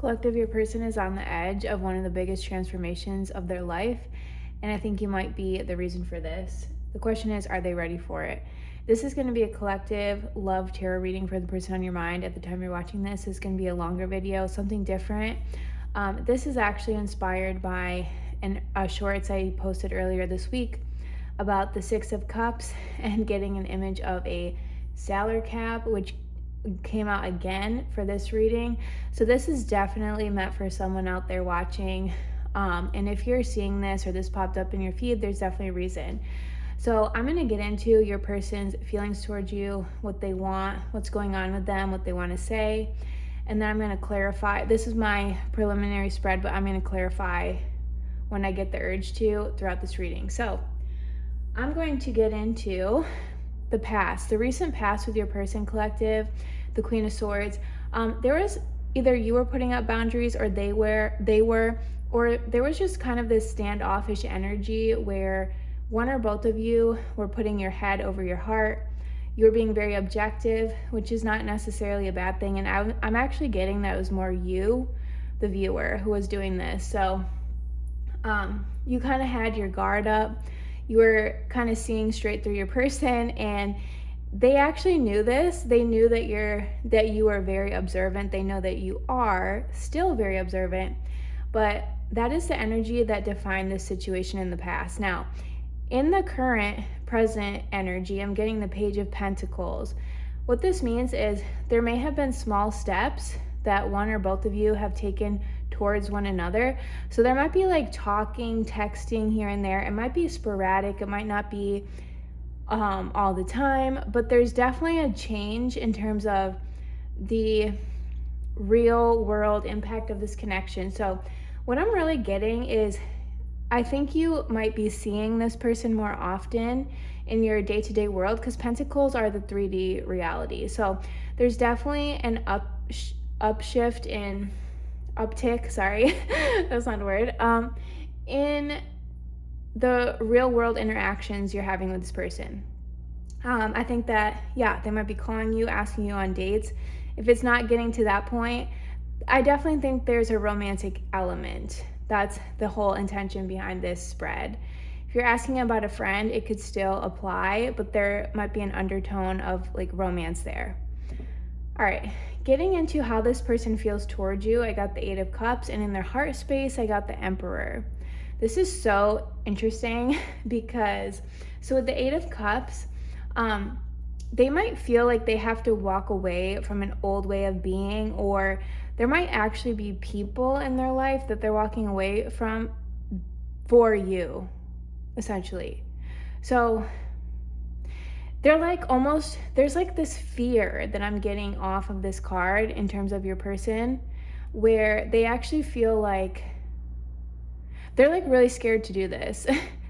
Collective, your person is on the edge of one of the biggest transformations of their life, and I think you might be the reason for this. The question is, are they ready for it? This is going to be a collective love tarot reading for the person on your mind at the time you're watching this. It's going to be a longer video, something different. This is actually inspired by a shorts I posted earlier this week about the Six of Cups and getting an image of a sailor cap, which came out again for this reading. So this is definitely meant for someone out there watching. And if you're seeing this or this popped up in your feed, there's definitely a reason. So I'm going to get into your person's feelings towards you, what they want, what's going on with them, what they want to say. And then I'm going to clarify. This is my preliminary spread, but I'm going to clarify when I get the urge to throughout this reading. So I'm going to get into the past, the recent past with your person, collective, the Queen of Swords. There was either you were putting up boundaries or they were, or there was just kind of this standoffish energy where one or both of you were putting your head over your heart. You were being very objective, which is not necessarily a bad thing. And I'm actually getting that it was more you, the viewer, who was doing this. So you kind of had your guard up. You were kind of seeing straight through your person, and they actually knew this. They knew that you are very observant. They know that you are still very observant, but that is the energy that defined this situation in the past. Now, in the current present energy, I'm getting the Page of Pentacles. What this means is there may have been small steps that one or both of you have taken towards one another. So there might be like talking, texting here and there. It might be sporadic. It might not be all the time, but there's definitely a change in terms of the real world impact of this connection. So what I'm really getting is I think you might be seeing this person more often in your day-to-day world, because pentacles are the 3D reality. So there's definitely an uptick, sorry, that's not a word, in the real world interactions you're having with this person. I think that, yeah, they might be calling you, asking you on dates. If it's not getting to that point, I definitely think there's a romantic element. That's the whole intention behind this spread. If you're asking about a friend, it could still apply, but there might be an undertone of like romance there. All right, getting into how this person feels towards you, I got the Eight of Cups, and in their heart space, I got the Emperor. This is so interesting because, so with the Eight of Cups, they might feel like they have to walk away from an old way of being, or there might actually be people in their life that they're walking away from for you, essentially. So they're like almost, there's like this fear that I'm getting off of this card in terms of your person, where they actually feel like they're like really scared to do this.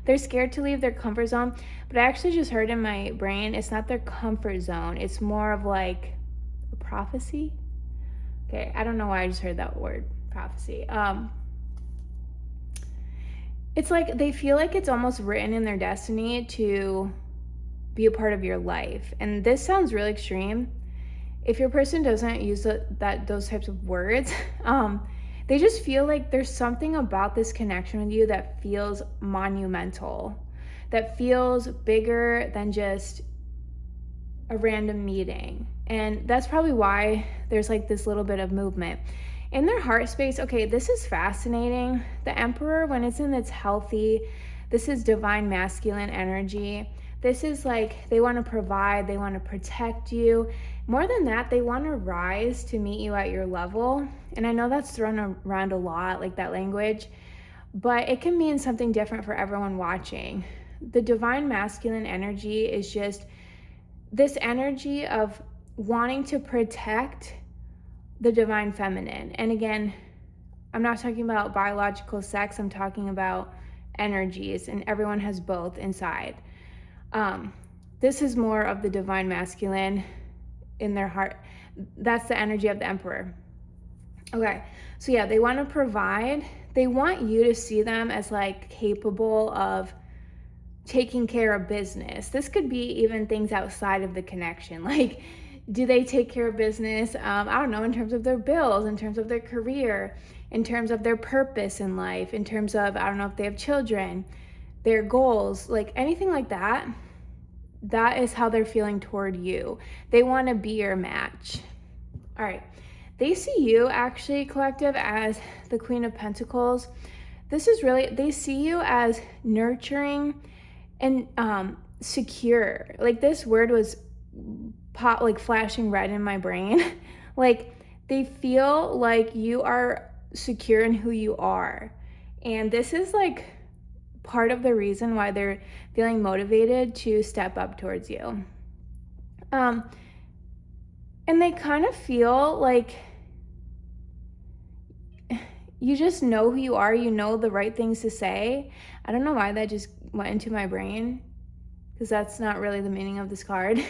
They're scared to leave their comfort zone, but I actually just heard in my brain, it's not their comfort zone. It's more of like a prophecy. Okay, I don't know why I just heard that word, prophecy. It's like they feel like it's almost written in their destiny to be a part of your life. And this sounds really extreme. If your person doesn't use those types of words, they just feel like there's something about this connection with you that feels monumental, that feels bigger than just a random meeting. And that's probably why there's like this little bit of movement. In their heart space, okay, this is fascinating. The Emperor, when it's in its healthy, this is divine masculine energy. This is like they want to provide, they want to protect you. More than that, they want to rise to meet you at your level. And I know that's thrown around a lot, like that language, but it can mean something different for everyone watching. The divine masculine energy is just this energy of wanting to protect the divine feminine. And again, I'm not talking about biological sex, I'm talking about energies, and everyone has both inside. This is more of the divine masculine in their heart. That's the energy of the Emperor. Okay, so yeah, they want to provide. They want you to see them as like capable of taking care of business. This could be even things outside of the connection, like Do they take care of business? I don't know, in terms of their bills, in terms of their career, in terms of their purpose in life, in terms of, I don't know if they have children, their goals, like anything like that. That is how they're feeling toward you. They want to be your match. All right. They see you actually, collective, as the Queen of Pentacles. This is really, they see you as nurturing and secure. Like, this word was like flashing red in my brain. Like, they feel like you are secure in who you are. And this is like part of the reason why they're feeling motivated to step up towards you. And they kind of feel like you just know who you are. You know the right things to say. I don't know why that just went into my brain, because that's not really the meaning of this card.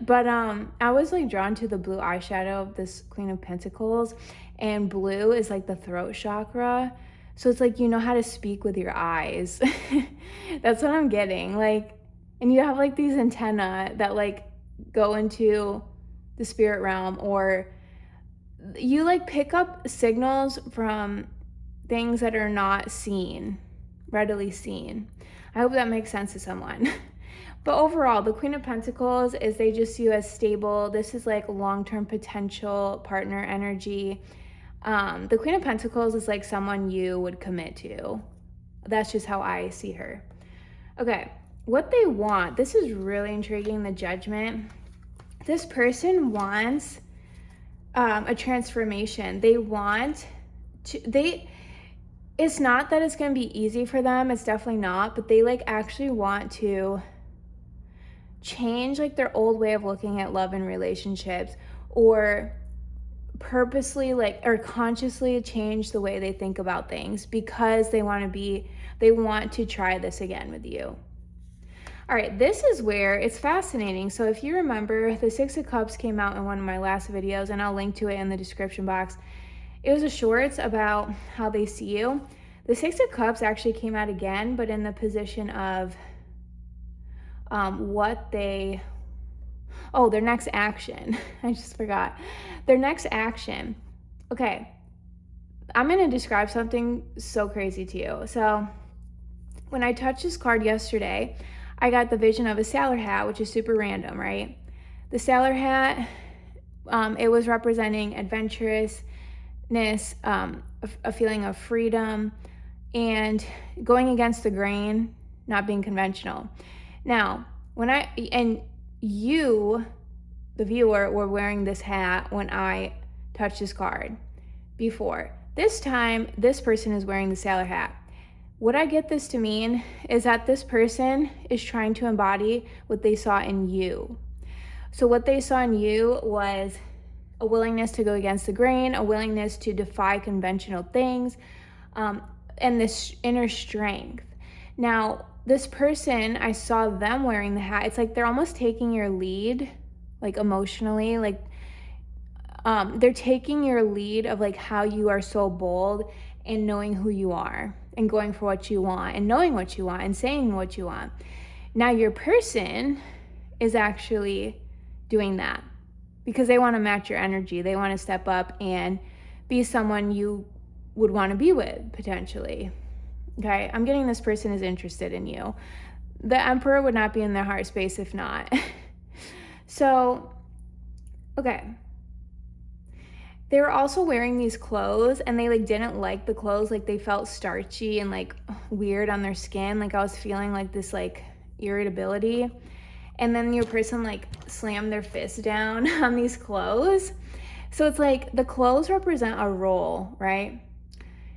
But I was like drawn to the blue eyeshadow of this Queen of Pentacles, and blue is like the throat chakra. So it's like, you know how to speak with your eyes. That's what I'm getting. Like, and you have like these antennae that like go into the spirit realm, or you like pick up signals from things that are not seen, readily seen. I hope that makes sense to someone. But overall, the Queen of Pentacles is, they just see you as stable. This is like long-term potential partner energy. The Queen of Pentacles is like someone you would commit to. That's just how I see her. Okay, what they want. This is really intriguing, the Judgment. This person wants a transformation. They want to, it's not that it's going to be easy for them. It's definitely not, but they like actually want to change like their old way of looking at love and relationships, or purposely like, or consciously change the way they think about things, because they want to try this again with you. All right, this is where it's fascinating. So if you remember, the Six of Cups came out in one of my last videos, and I'll link to it in the description box. It was a shorts about how they see you. The Six of Cups actually came out again, but in the position of their next action. I just forgot. Their next action. Okay, I'm going to describe something so crazy to you. So when I touched this card yesterday, I got the vision of a sailor hat, which is super random, right? The sailor hat, it was representing adventurousness, a feeling of freedom, and going against the grain, not being conventional. Now, you, the viewer, were wearing this hat when I touched this card before. This time, this person is wearing the sailor hat. What I get this to mean is that this person is trying to embody what they saw in you. So what they saw in you was a willingness to go against the grain, a willingness to defy conventional things, and this inner strength. Now, this person, I saw them wearing the hat. It's like they're almost taking your lead, like emotionally, like they're taking your lead of like how you are so bold and knowing who you are and going for what you want and knowing what you want and saying what you want. Now your person is actually doing that because they want to match your energy. They want to step up and be someone you would want to be with, potentially. Okay, I'm getting this person is interested in you. The Emperor would not be in their heart space if not. So, okay. They were also wearing these clothes, and they like didn't like the clothes. Like they felt starchy and like weird on their skin. Like I was feeling like this like irritability. And then your person like slammed their fist down on these clothes. So it's like the clothes represent a role, right?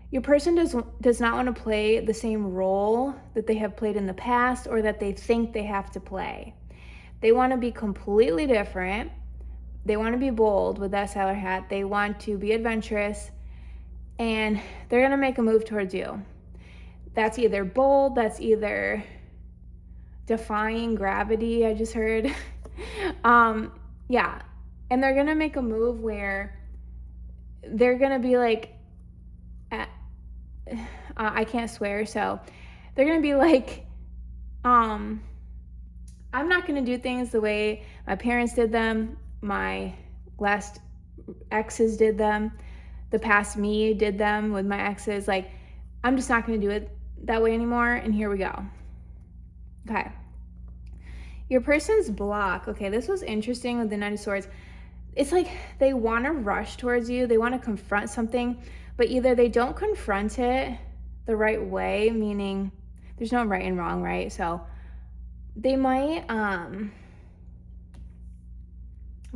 Your person does not want to play the same role that they have played in the past or that they think they have to play. They want to be completely different. They want to be bold with that sailor hat. They want to be adventurous, and they're going to make a move towards you. That's either bold, that's either defying gravity, I just heard. Yeah. And they're going to make a move where they're going to be like, I can't swear, so they're going to be like, I'm not going to do things the way my parents did them. my last exes did them, the past me did them with my exes. Like, I'm just not going to do it that way anymore, and here we go. Okay. Your person's block. Okay, this was interesting with the Knight of Swords. It's like they want to rush towards you. They want to confront something, but either they don't confront it the right way, meaning there's no right and wrong, right? So they might, I'm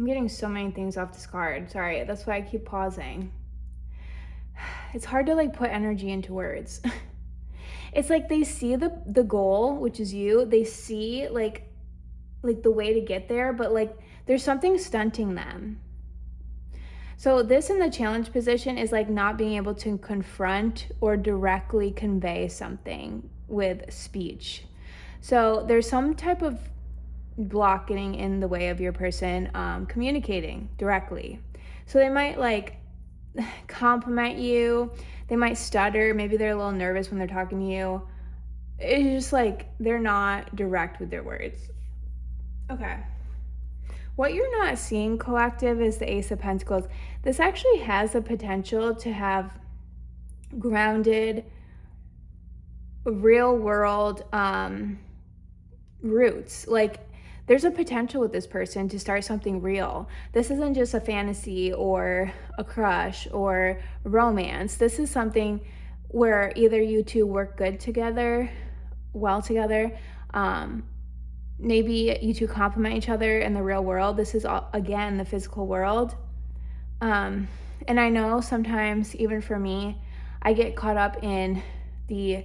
getting so many things off this card. Sorry, that's why I keep pausing. It's hard to like put energy into words. It's like they see the goal, which is you. They see like the way to get there, but like there's something stunting them. So this in the challenge position is like not being able to confront or directly convey something with speech. So there's some type of block getting in the way of your person communicating directly. So they might like compliment you, they might stutter, maybe they're a little nervous when they're talking to you. It's just like they're not direct with their words. Okay. What you're not seeing, collective, is the Ace of Pentacles. This actually has the potential to have grounded, real world roots. Like, there's a potential with this person to start something real. This isn't just a fantasy or a crush or romance. This is something where either you two work good together, well together. Maybe you two complement each other in the real world. This is, again, the physical world. And I know sometimes, even for me, I get caught up in the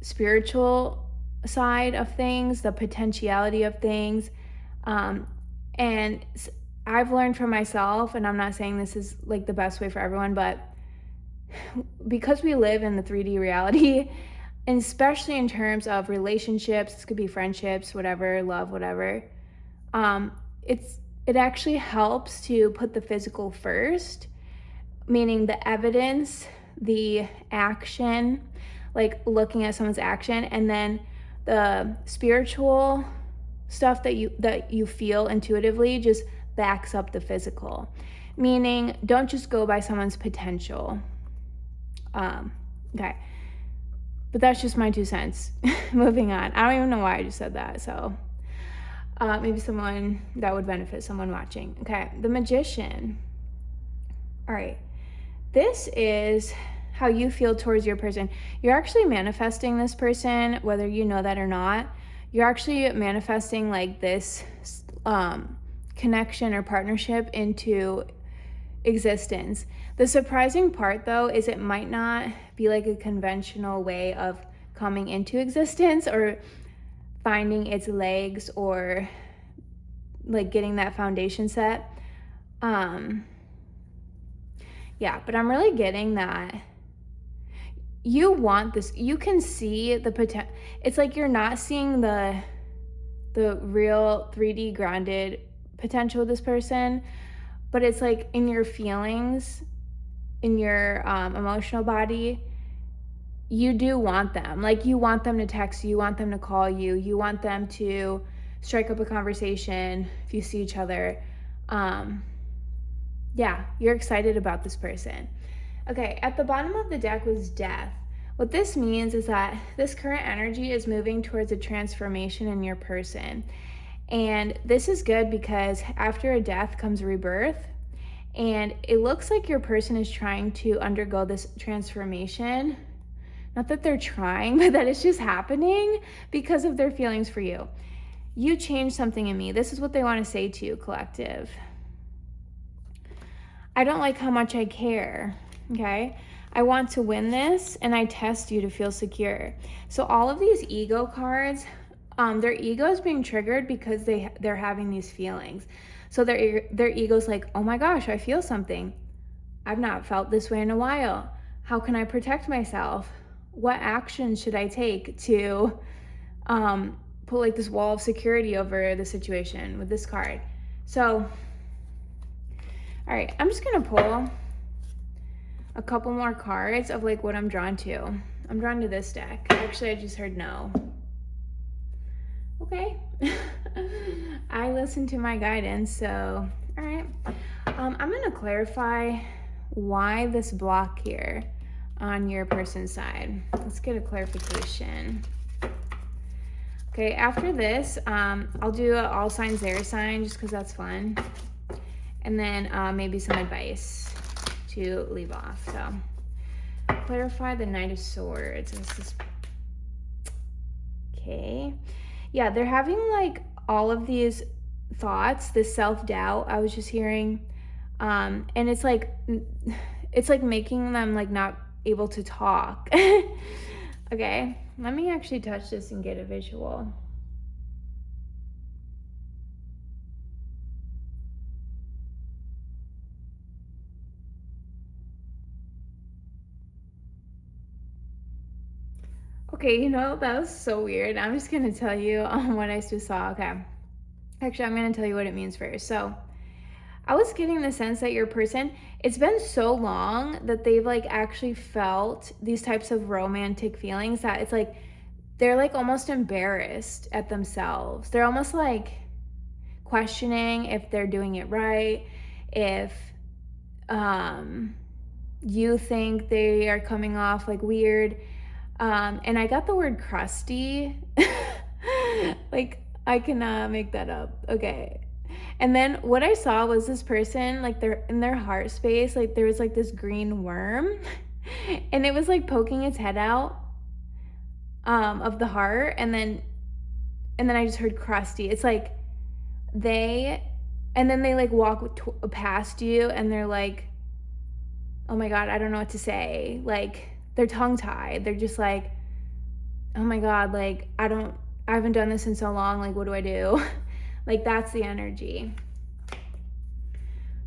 spiritual side of things, the potentiality of things. And I've learned from myself, and I'm not saying this is like the best way for everyone, but because we live in the 3D reality, and especially in terms of relationships, this could be friendships, whatever, love, whatever, it actually helps to put the physical first, meaning the evidence, the action, like looking at someone's action, and then the spiritual stuff that you feel intuitively just backs up the physical. Meaning, don't just go by someone's potential. Okay. But that's just my 2 cents. Moving on. I don't even know why I just said that. So maybe someone that would benefit someone watching. Okay. The Magician. All right. This is how you feel towards your person. You're actually manifesting this person, whether you know that or not. You're actually manifesting like this connection or partnership into existence. The surprising part, though, is it might not be like a conventional way of coming into existence or finding its legs or like getting that foundation set. Yeah, but I'm really getting that you want this. You can see the potential. It's like you're not seeing the real 3D grounded potential of this person, but it's like in your feelings, in your emotional body, you do want them. Like, you want them to text you, want them to call you, you want them to strike up a conversation if you see each other. Yeah, you're excited about this person. Okay, at the bottom of the deck was Death. What this means is that this current energy is moving towards a transformation in your person. And this is good because after a death comes rebirth. And it looks like your person is trying to undergo this transformation. Not that they're trying, but that it's just happening because of their feelings for you. You changed something in me. This is what they want to say to you, collective. I don't like how much I care, okay? I want to win this, and I test you to feel secure. So all of these ego cards, their ego is being triggered because they're having these feelings. So their ego's like, oh my gosh, I feel something. I've not felt this way in a while. How can I protect myself? What action should I take to put like this wall of security over the situation with this card? So, all right, I'm just gonna pull a couple more cards of like what I'm drawn to. I'm drawn to this deck. Actually, I just heard no. Okay. I listen to my guidance, so all right. I'm gonna clarify why this block here on your person's side. Let's get a clarification. Okay, after this, I'll do a all signs their sign just because that's fun. And then maybe some advice to leave off. So, clarify the Knight of Swords. This is... Okay. Yeah, they're having like all of these thoughts, this self-doubt I was just hearing. And it's like making them like not able to talk. Okay, let me actually touch this and get a visual. Okay, that was so weird. I'm just gonna tell you what I just saw. Okay, actually, I'm gonna tell you what it means first. So, I was getting the sense that your person, it's been so long that they've like actually felt these types of romantic feelings that it's like they're like almost embarrassed at themselves. They're almost like questioning if they're doing it right, if you think they are coming off like weird. And I got the word crusty. Like, I cannot make that up. Okay. And then what I saw was this person, like they're in their heart space, like there was like this green worm and it was like poking its head out of the heart. And then I just heard crusty. It's like and then they like walk past you and they're like, oh my God, I don't know what to say. Like they're tongue tied. They're just like, oh my God, like I haven't done this in so long. Like, what do I do? Like that's the energy.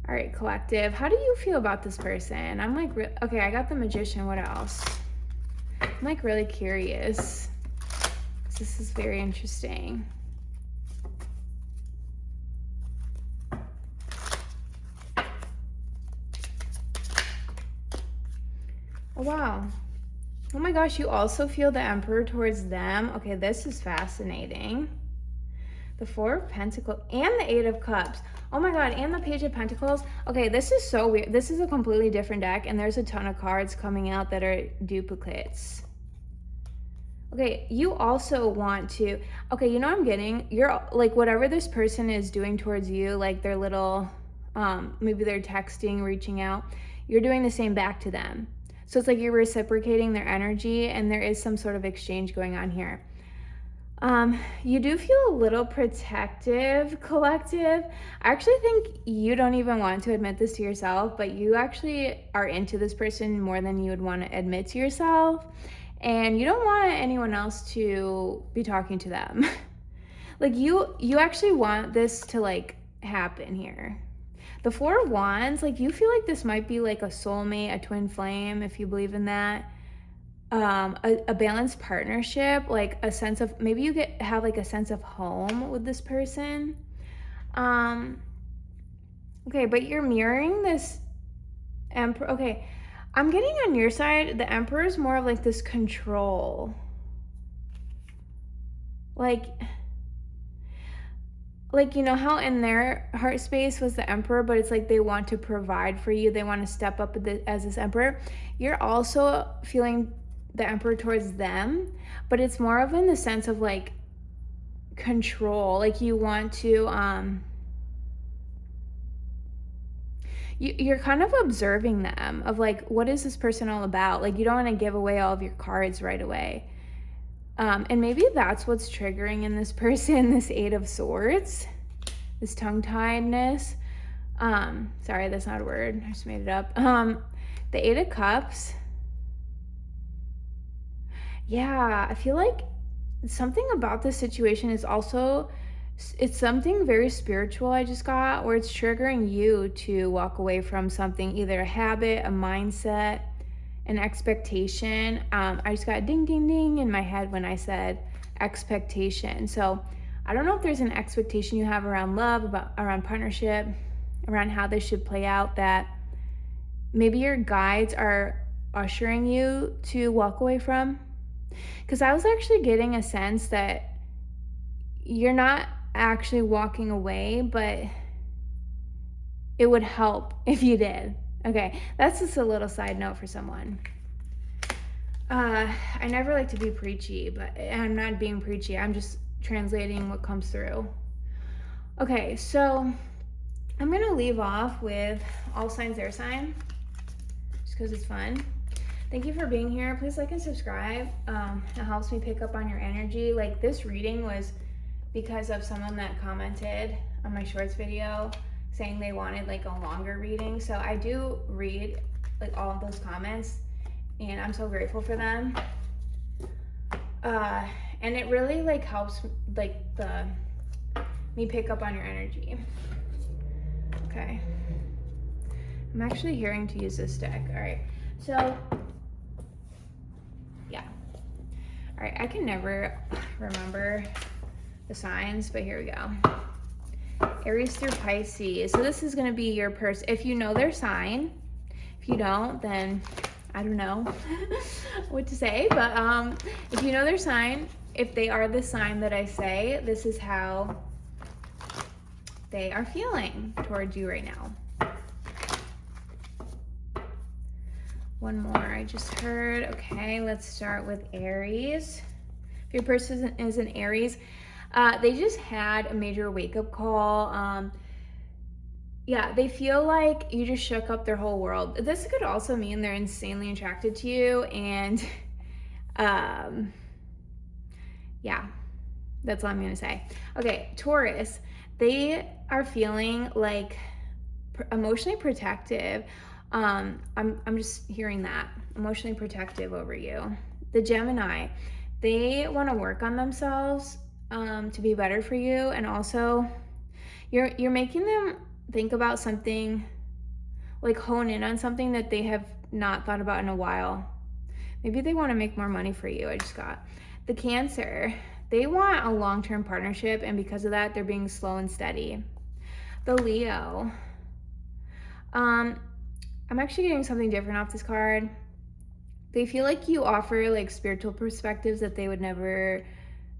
All right, collective. How do you feel about this person? I'm like, okay, I got the Magician. What else? I'm like really curious. This is very interesting. Oh, wow. Oh my gosh, you also feel the Emperor towards them. Okay, this is fascinating. The Four of Pentacles and the Eight of Cups. Oh my God, and the Page of Pentacles. Okay, this is so weird. This is a completely different deck, and there's a ton of cards coming out that are duplicates. Okay, you also want to, okay, you know what I'm getting? You're like, whatever this person is doing towards you, like their little, maybe they're texting, reaching out, you're doing the same back to them. So it's like you're reciprocating their energy, and there is some sort of exchange going on here. You do feel a little protective, collective. I actually think you don't even want to admit this to yourself, but you actually are into this person more than you would want to admit to yourself. And you don't want anyone else to be talking to them. Like you actually want this to like happen here. The Four of Wands, like you feel like this might be like a soulmate, a twin flame, if you believe in that. A balanced partnership, like a sense of, maybe you have like a sense of home with this person. Okay, but you're mirroring this Emperor. Okay, I'm getting on your side, the Emperor is more of like this control. Like you know how in their heart space was the Emperor, but it's like they want to provide for you. They want to step up as this Emperor. You're also feeling the Emperor towards them, but it's more of in the sense of like control. Like you want to you're kind of observing them of like, what is this person all about? Like you don't want to give away all of your cards right away. And maybe that's what's triggering in this person, this Eight of Swords, this tongue-tiedness. Sorry, that's not a word. I just made it up. The Eight of Cups. Yeah, I feel like something about this situation is also, it's something very spiritual I just got, where it's triggering you to walk away from something, either a habit, a mindset, an expectation. I just got ding, ding, ding in my head when I said expectation. So I don't know if there's an expectation you have around love, around partnership, around how this should play out, that maybe your guides are ushering you to walk away from. Because I was actually getting a sense that you're not actually walking away, but it would help if you did. Okay, that's just a little side note for someone. I never like to be preachy, but I'm not being preachy. I'm just translating what comes through. Okay, so I'm going to leave off with all signs, their sign, just because it's fun. Thank you for being here. Please like and subscribe. It helps me pick up on your energy. Like, this reading was because of someone that commented on my shorts video saying they wanted like a longer reading. So I do read like all of those comments, and I'm so grateful for them. And it really like helps like me pick up on your energy. Okay. I'm actually hearing to use this deck. All right. So yeah. All right. I can never remember the signs, but here we go. Aries through Pisces. So this is going to be your person. If you know their sign, if you don't, then I don't know what to say. But if you know their sign, if they are the sign that I say, this is how they are feeling towards you right now. One more I just heard. Okay, let's start with Aries. If your person is an Aries, they just had a major wake-up call. Yeah, they feel like you just shook up their whole world. This could also mean they're insanely attracted to you, and yeah, that's all I'm gonna say. Okay, Taurus, they are feeling like emotionally protective. I'm just hearing that, emotionally protective over you. The Gemini, they want to work on themselves to be better for you, and also you're making them think about something, like hone in on something that they have not thought about in a while. Maybe they want to make more money for you. I just got the Cancer, they want a long-term partnership, and because of that, they're being slow and steady. The Leo, I'm actually getting something different off this card. They feel like you offer like spiritual perspectives that they would never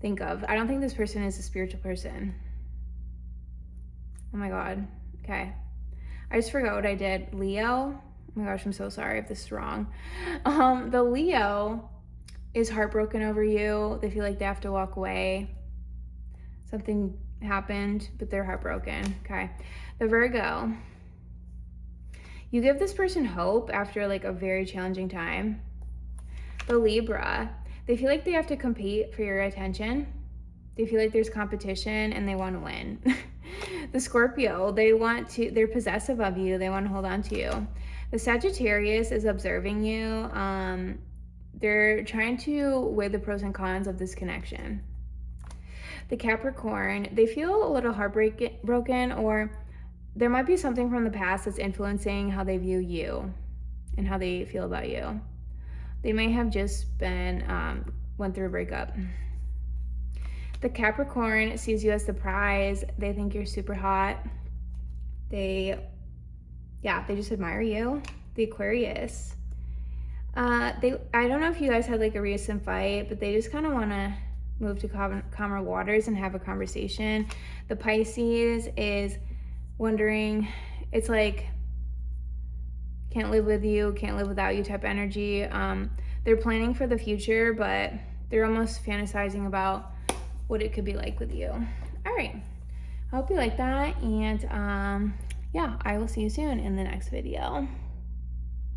think of. I don't think this person is a spiritual person. Oh my God. Okay. I just forgot what I did. Leo. Oh my gosh, I'm so sorry if this is wrong. The Leo is heartbroken over you. They feel like they have to walk away. Something happened, but they're heartbroken. Okay. The Virgo, you give this person hope after like a very challenging time. The Libra, they feel like they have to compete for your attention. They feel like there's competition and they want to win. The Scorpio, they're possessive of you. They want to hold on to you. The Sagittarius is observing you. They're trying to weigh the pros and cons of this connection. The Capricorn, they feel a little heartbroken, or there might be something from the past that's influencing how they view you and how they feel about you. They may have just went through a breakup. The Capricorn sees you as the prize. They think you're super hot. They just admire you. The Aquarius, I don't know if you guys had like a recent fight, but they just kind of want to move to calmer waters and have a conversation. The Pisces is wondering, it's like can't live with you, can't live without you type energy. They're planning for the future, but they're almost fantasizing about what it could be like with you. All right, I hope you like that, and yeah, I will see you soon in the next video.